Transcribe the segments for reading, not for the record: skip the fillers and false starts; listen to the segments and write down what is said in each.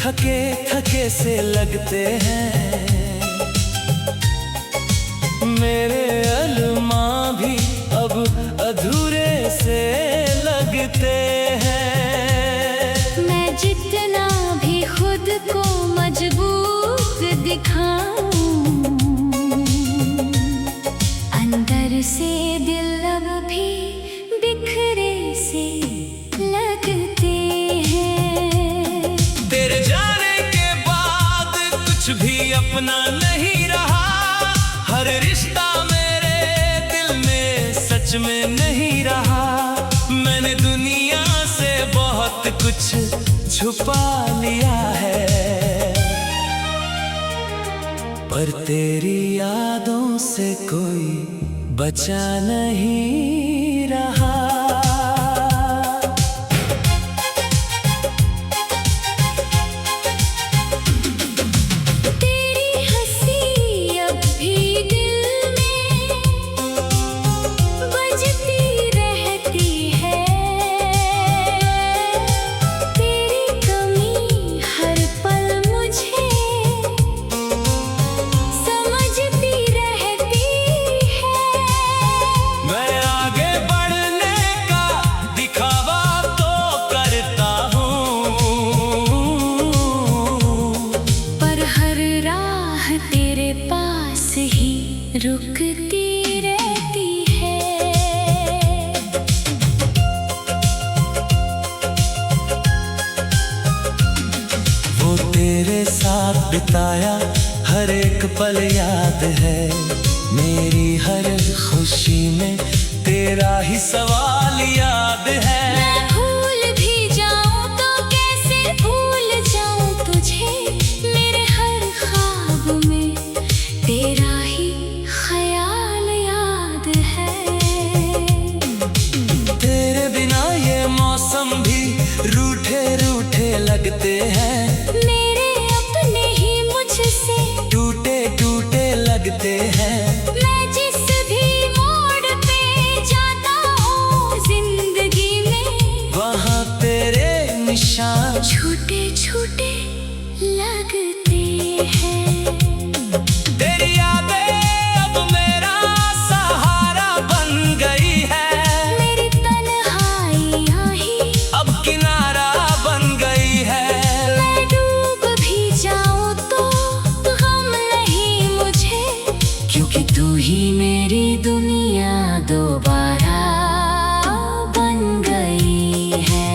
थके थके से लगते हैं, मेरे अरमां भी अब अधूरे से लगते हैं। मैं जितना भी खुद को मजबूत दिखाऊं, अंदर से दिल अब भी बिखरे से लगते हैं। तेरे जाने के बाद कुछ भी अपना नहीं रहा, हर रिश्ता मेरे दिल में सच में नहीं रहा। मैंने दुनिया से बहुत कुछ छुपा लिया है, पर तेरी यादों से कोई बचा नहीं रहा। रुकती रहती है। वो तेरे साथ बिताया हर एक पल याद है, मेरी हर खुशी में तेरा ही सवाल याद है। मैं भूल भी जाऊं तो कैसे भूल जाऊं तुझे, मेरे हर ख्वाब में तेरा लगते हैं, मेरे अपने ही मुझसे टूटे टूटे लगते हैं। मैं जिस भी मोड़ पे जाता हूँ जिंदगी में, वहाँ तेरे निशान छोटे छोटे लगते हैं। तेरी यादें अब मेरा सहारा बन गई है, मेरी तन्हाइयाँ ही अब किनारा बन गई है। मैं डूब भी जाऊं तो गम नहीं मुझे, क्योंकि तू ही मेरी दुनिया दोबारा बन गई है।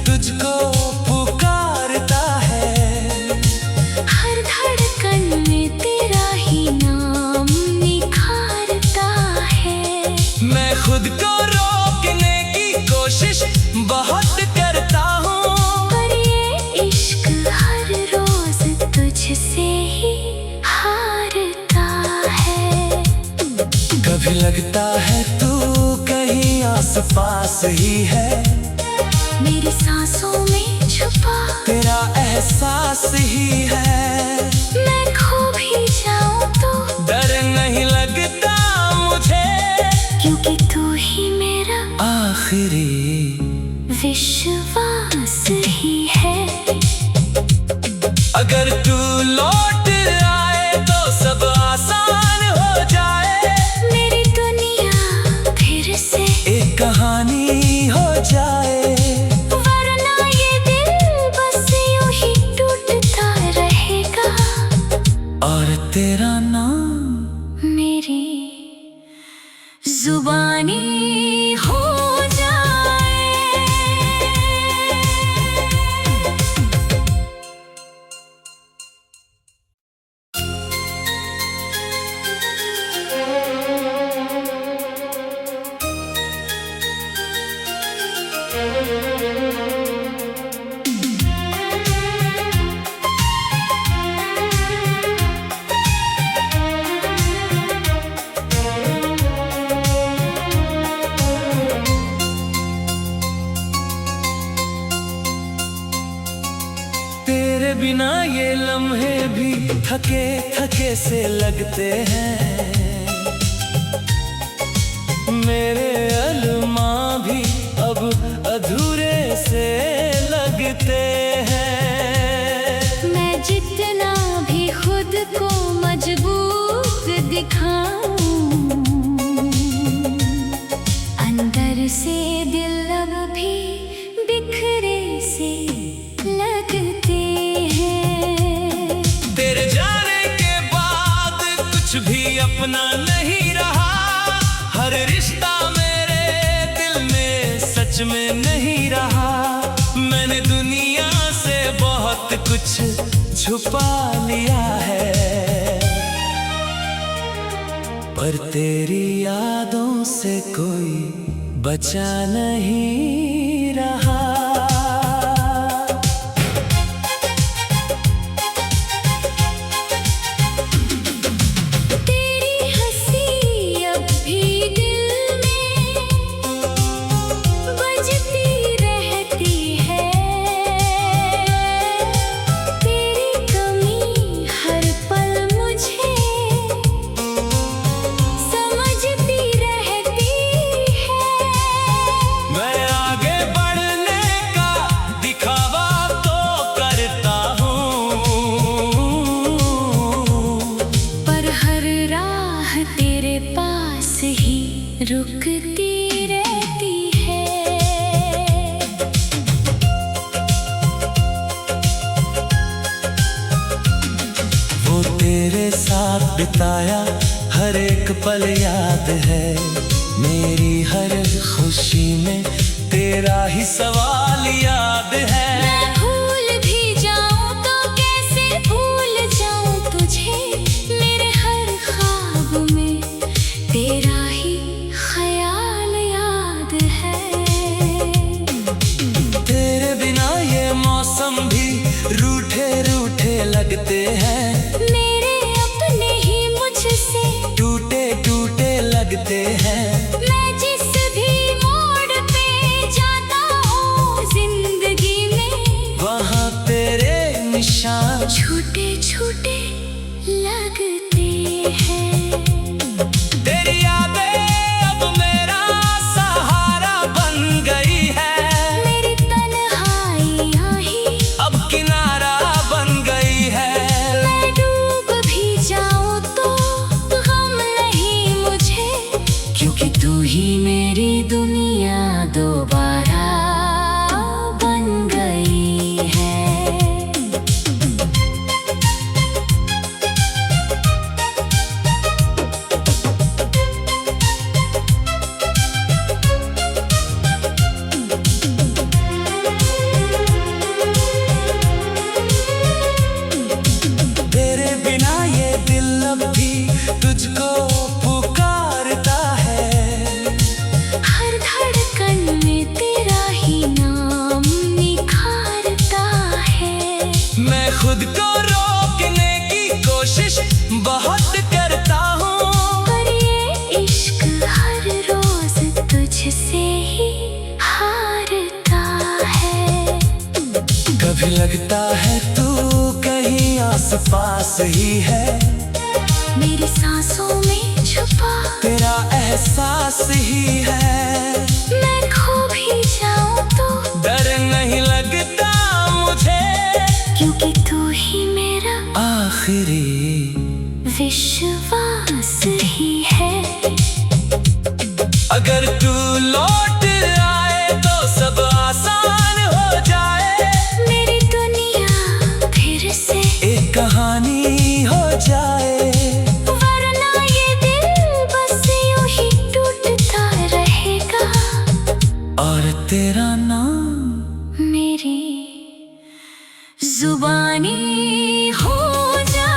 तुझको पुकारता है, हर धड़कन में तेरा ही नाम निखारता है। मैं खुद को रोकने की कोशिश बहुत करता हूँ, पर ये इश्क हर रोज तुझसे ही हारता है। कभी लगता है तू कहीं आसपास ही है, मेरी सांसों में छुपा तेरा एहसास ही है। मैं खो भी जाऊं तो डर नहीं लगता मुझे, क्योंकि तू ही मेरा आखिरी विश्वास ही है। अगर तू लौट आए तो सब आसान हो जाए, मेरी दुनिया फिर से एक कहानी हो जाए। तेरा नाम मेरी जुबानी हो बिना ये लम्हे भी थके थके से लगते हैं। मेरे अरमां भी अब अधूरे से लगते हैं। मैं जितना भी खुद को मजबूत दिखाऊं, अंदर से दिल अब भी बिखरे से लगते हैं। तेरे जाने के बाद कुछ भी अपना नहीं रहा। हर रिश्ता मेरे दिल में सच में नहीं रहा। मैंने दुनिया से बहुत कुछ छुपा लिया है, पर तेरी यादों से कोई बचा नहीं रहा। रुकती रहती है। वो तेरे साथ बिताया हर एक पल याद है। मेरी हर खुशी में तेरा ही सवाल याद है। मैं भूल भी जाऊं तो कैसे भूल जाऊं तुझे। मेरे हर ख्वाब में तेरा ही ख्याल याद है। तेरे बिना ये मौसम भी रूठे रूठे लगते हैं। मेरे अपने ही मुझसे टूटे टूटे लगते हैं। मैं जिस भी मोड़ पे जाता हूँ जिंदगी में, वहाँ तेरे निशान छोटे छोटे लगते हैं। तेरी यादें अब मेरा सहारा बन गई है। मेरी तन्हाइयाँ ही अब किनारा बन गई है। मैं डूब भी जाऊं तो गम नहीं मुझे, क्योंकि तू ही मेरी दुनिया दोबारा बन गई है। तेरे बिना ये दिल अब भी तुझको पुकारता है। हर धड़कन में तेरा ही नाम निखारता है। मैं खुद को रोकने की कोशिश बहुत करता हूँ, पर ये इश्क हर रोज तुझसे ही हारता है। कभी लगता है तू कहीं आस पास ही है। मेरी सांसों में छुपा तेरा एहसास ही है। मैं खो भी जाऊं तो डर नहीं लगता मुझे, क्योंकि तू ही मेरा आखिरी विश्वास ही है। अगर तू लौट आए तो सब आसान हो जाए। मेरी दुनिया फिर से एक कहानी हो जाए। वरना ये दिल बस यूं ही टूटता रहेगा, और तेरा नाम मेरी जुबानी हो जाए।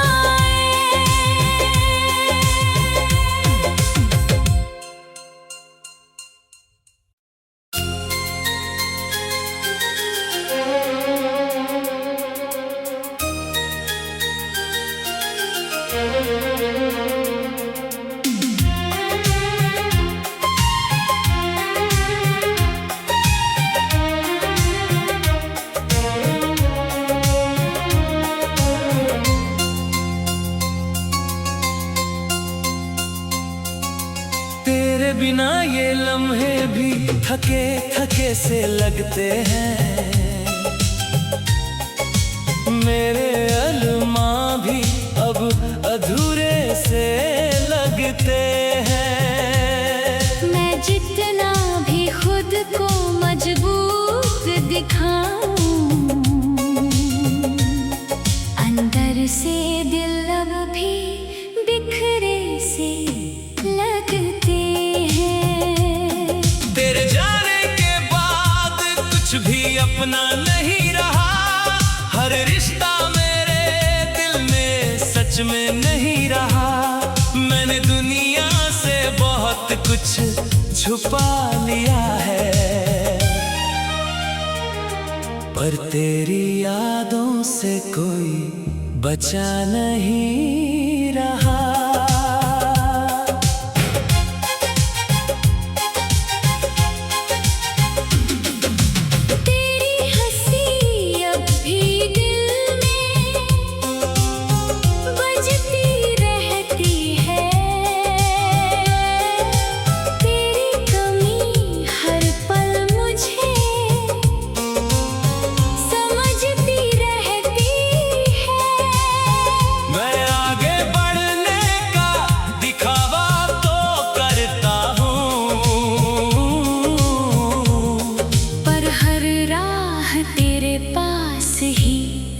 थके थके से लगते हैं, मेरे अरमां भी अब अधूरे से लगते हैं। मैं जितना भी खुद को मजबूत दिखाऊं, अंदर से दिल अब भी बिखरे से लगते हैं। तेरे जाने के बाद कुछ भी अपना नहीं रहा, हर रिश्ता मेरे दिल में सच में नहीं रहा। मैंने दुनिया से बहुत कुछ छुपा लिया है, पर तेरी यादों से कोई बचा नहीं रहा।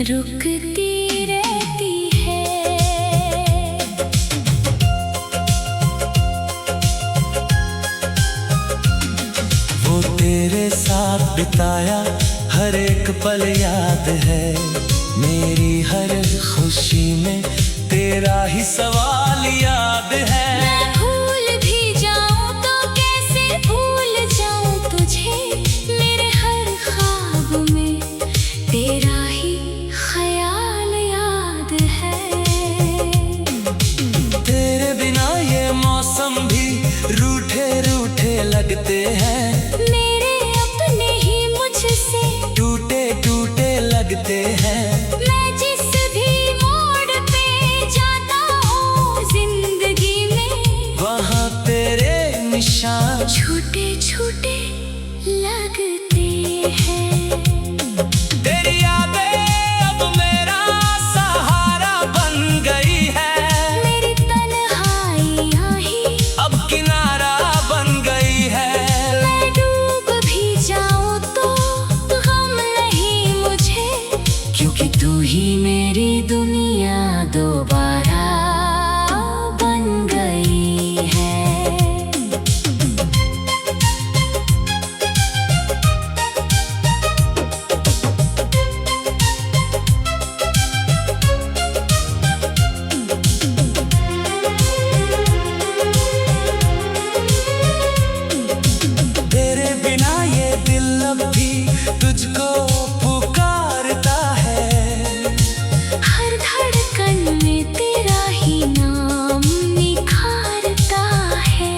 रुकती रहती है। वो तेरे साथ बिताया हर एक पल याद है, मेरी हर खुशी में तेरा ही सवाल याद है। मैं भूल भी जाऊं तो कैसे भूल जाऊं तुझे, मेरे हर ख्वाब में तेरा ही ख्याल याद है। तेरे बिना ये मौसम भी रूठे रूठे लगते हैं, मेरे अपने ही मुझसे टूटे टूटे लगते हैं। मैं जिस भी मोड़ पे जाता हूँ जिंदगी में, वहाँ तेरे निशान छोटे छोटे लगते हैं। तेरी यादें अब मेरा सहारा बन गई है, मेरी तन्हाइयाँ ही अब किनारा बन गई है। मैं डूब भी जाऊं तो गम नहीं मुझे, क्योंकि तू ही मेरी दुनिया दोबारा बन गई है। तेरे बिना ये दिल अब भी तुझको पुकारता है, हर धड़कन में तेरा ही नाम निखारता है।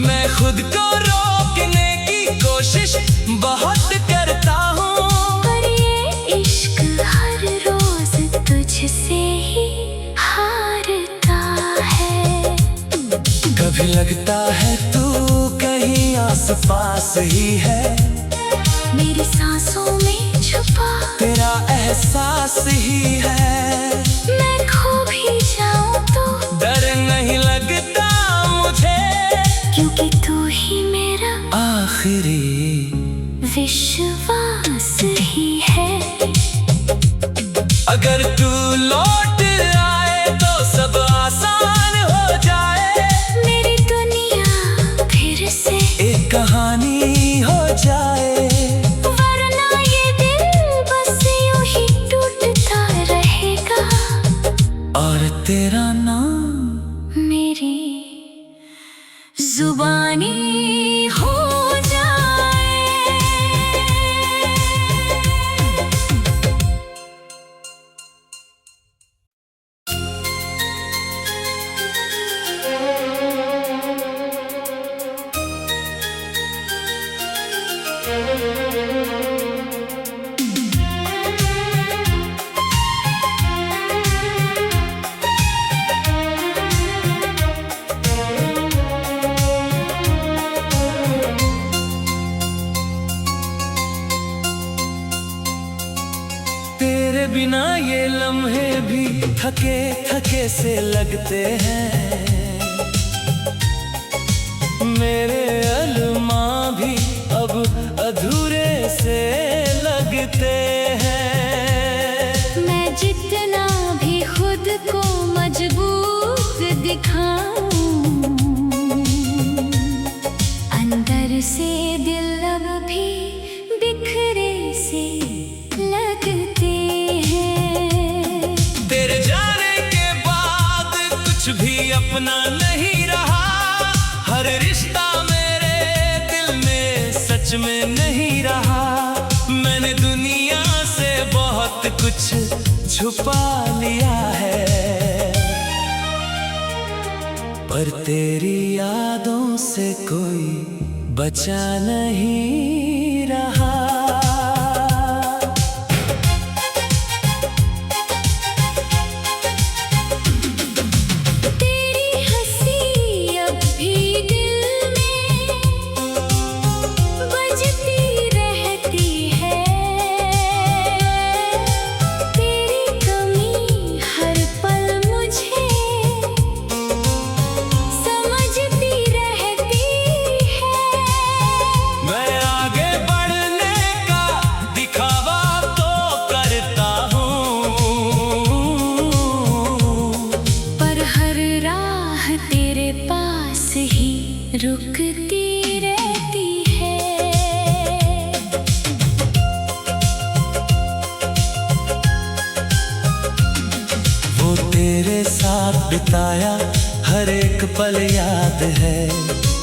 मैं खुद को रोकने की कोशिश बहुत करता हूँ, पर ये इश्क हर रोज तुझसे ही हारता है। कभी लगता है तू कहीं आस पास ही है, मेरी सांसों में छुपा तेरा एहसास ही है। मैं खो भी जाऊं तो डर नहीं लगता मुझे, क्योंकि तू ही मेरा आखिरी विश्वास ही है। अगर तू लौट आए तो सब आसान हो जाए, मेरी दुनिया फिर से एक कहानी हो जाए। वरना ये दिल बस यूं ही टूटता रहेगा, और तेरा नाम मेरी जुबानी हो जाए। तेरे बिना ये लम्हे भी थके थके से लगते हैं। मेरे अरमां भी अब अधूरे से लगते हैं। मैं जितना भी खुद को मजबूत दिखाऊं, अंदर से दिल अब भी बिखरे से लगते हैं। तेरे जाने के बाद कुछ भी अपना नहीं रहा। हर रिश्ता मेरे दिल में सच में नहीं रहा। मैंने दुनिया से बहुत कुछ छुपा लिया है, पर तेरी यादों से कोई बचा नहीं रहा। रुकती रहती है। वो तेरे साथ बिताया हर एक पल याद है।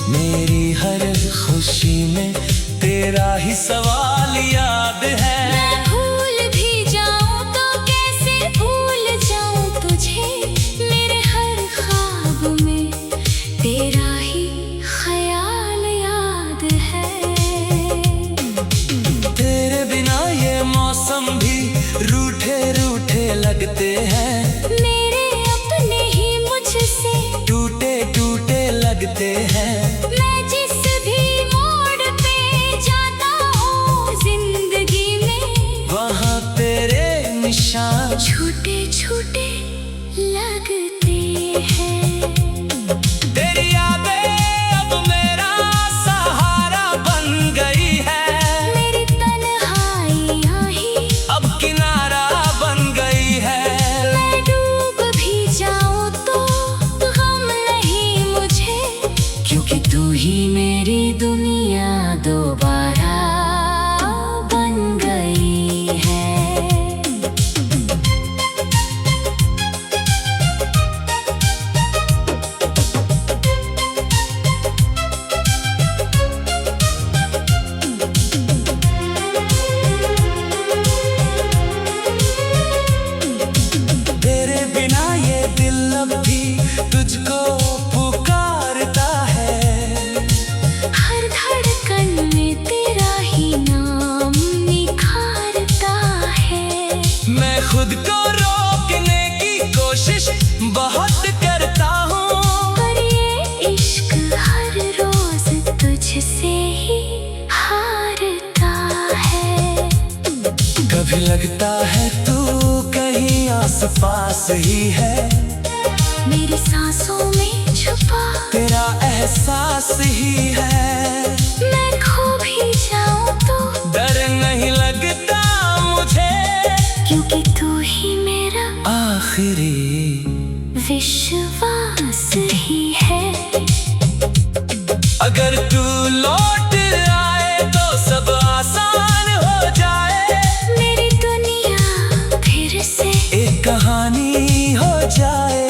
मेरी हर खुशी में तेरा ही सवाल याद है। मैं भूल भी जाऊं तो कैसे भूल जाऊं तुझे। मेरे हर ख्वाब में तेरा ही ख्याल याद है। तेरे बिना ये मौसम भी रूठे रूठे लगते हैं। मेरे अपने ही मुझसे टूटे टूटे लगते हैं। मैं जिस भी मोड़ पे जाता हूँ जिंदगी में, वहाँ तेरे निशान छोटे छोटे लगते हैं। तेरी यादें अब मेरा सहारा बन गई है। मेरी तन्हाइयाँ ही अब किनारा बन गई है। मैं डूब भी जाऊं तो गम नहीं मुझे, क्योंकि तू ही मेरी दुनिया दोबारा बन गई है। तेरे बिना ये दिल अब भी तुझको पुकारता है। हर धड़कन में तेरा ही नाम निखारता है। मैं खुद को रोकने की कोशिश बहुत करता हूँ, पर ये इश्क हर रोज तुझसे ही हारता है। कभी लगता है तू कहीं आस पास ही है। मेरी सांसों में छुपा तेरा एहसास ही है। मैं खो भी जाऊं तो डर नहीं लगता मुझे, क्योंकि तू ही मेरा आखिरी विश्वास ही है। अगर तू लौट आए तो सब आसान हो जाए। मेरी दुनिया फिर से एक कहानी हो जाए।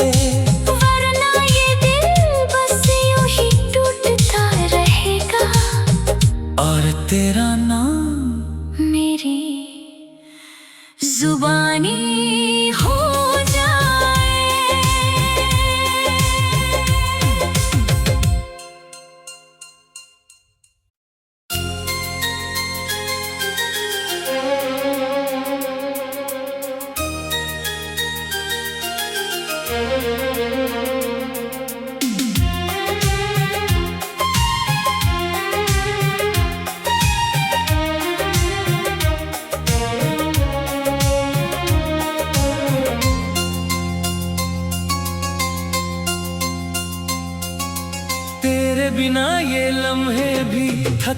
वरना ये दिल बस यूं ही टूटता रहेगा, और तेरा नाम मेरी जुबानी हो जाए।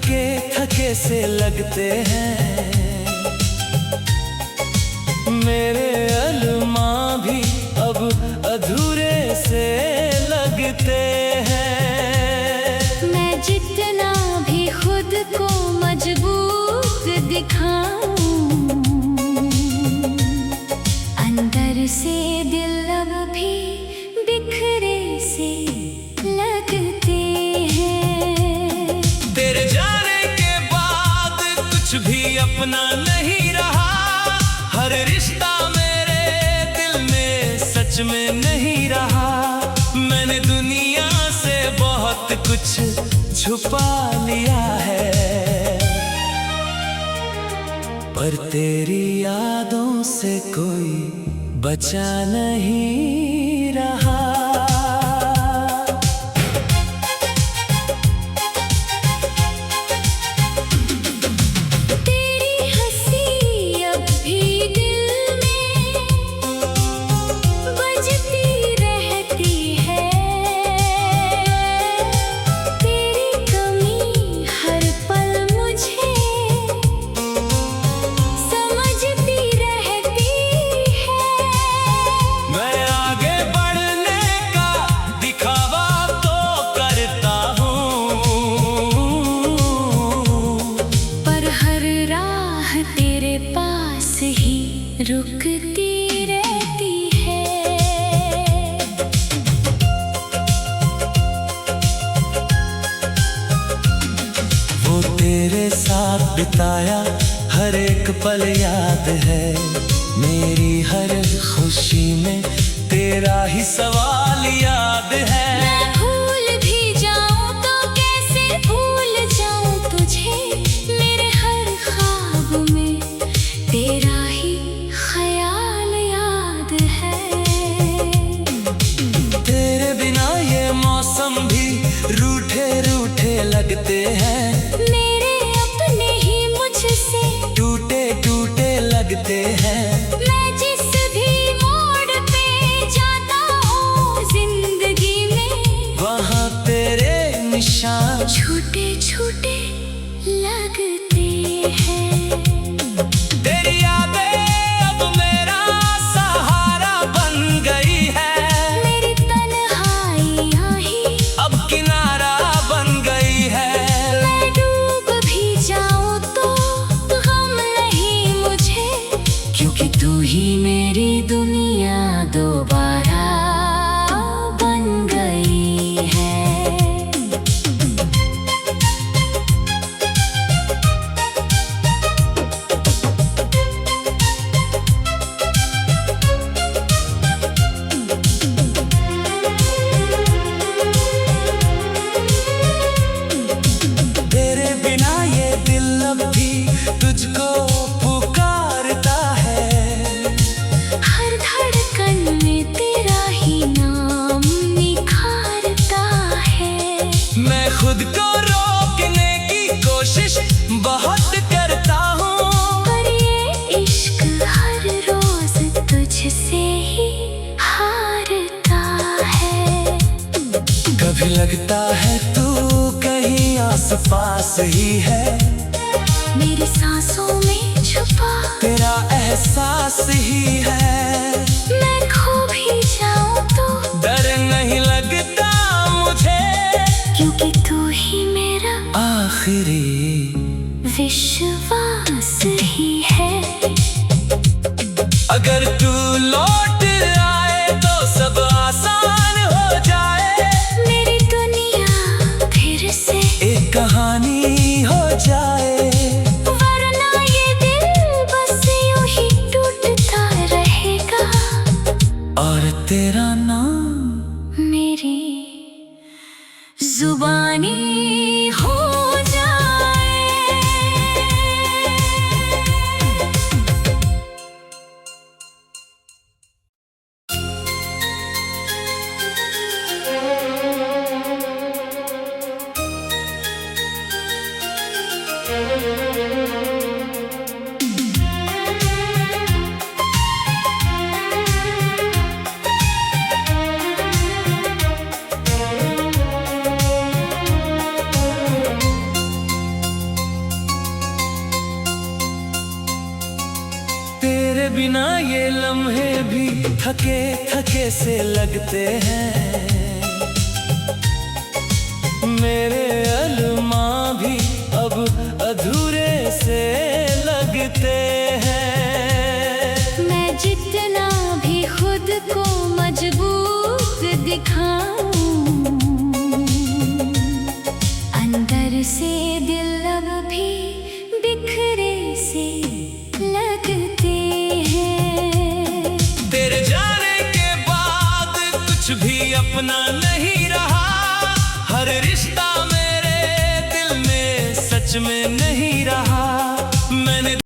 थके थके से लगते हैं। मेरे अरमां भी अब अधूरे से लगते हैं। मैं जितना भी खुद को मजबूत दिखाऊं, अंदर से दिल अब भी बिखरे से लगते हैं। तेरे जाने के बाद कुछ भी अपना नहीं रहा। हर रिश्ता मेरे दिल में सच में नहीं रहा। मैंने दुनिया से बहुत कुछ छुपा लिया है, पर तेरी यादों से कोई बचा नहीं रहा। तेरे पास ही रुकती रहती है। वो तेरे साथ बिताया हर एक पल याद है। मेरी हर खुशी में तेरा ही सवाल याद है। मैं भूल भी जाऊं तो कैसे भूल जाऊं तुझे। मेरे हर ख्वाब में तेरा ही ख्याल याद है। तेरे बिना ये मौसम भी रूठे रूठे लगते हैं। मेरे अपने ही मुझसे टूटे टूटे लगते हैं। मैं जिस भी मोड़ पे जाता हूँ जिंदगी में, वहाँ तेरे निशान छोटे छोटे लगते हैं। तेरी यादें अब मेरा सहारा बन गई है। मेरी तन्हाइयाँ ही अब किनारा बन गई है। मैं डूब भी जाऊं तो गम नहीं मुझे, क्योंकि तू ही मेरी दुनिया दोबारा बन गई है। तेरे बिना ये दिल अब भी तुझको पुकारता है। हर धड़कन में तेरा ही नाम निखारता है। मैं खुद को रोकने की कोशिश बहुत करता हूँ, पर ये इश्क हर रोज तुझसे ही हारता है। कभी लगता है तू कहीं आसपास ही है। मेरी सांसों में छुपा तेरा एहसास ही है। मैं खो भी जाऊं तो डर नहीं लगता मुझे, क्योंकि तू ही मेरा आखिरी विश्वास ही है। अगर तू लौट आए तो सब आसान हो जाए। मेरी दुनिया फिर से एक कहानी हो जाए। वरना ये दिल बस यूं ही टूटता रहेगा, और तेरा नाम मेरी जुबानी हो जाए। तेरे बिना ये लम्हे भी थके थके से लगते हैं। मेरे अरमां भी अब अधूरे से लगते हैं। मैं जितना भी खुद को मजबूत दिखाऊं, अंदर से दिल अब भी बिखरे से लगते हैं। तेरे जाने के बाद कुछ भी अपना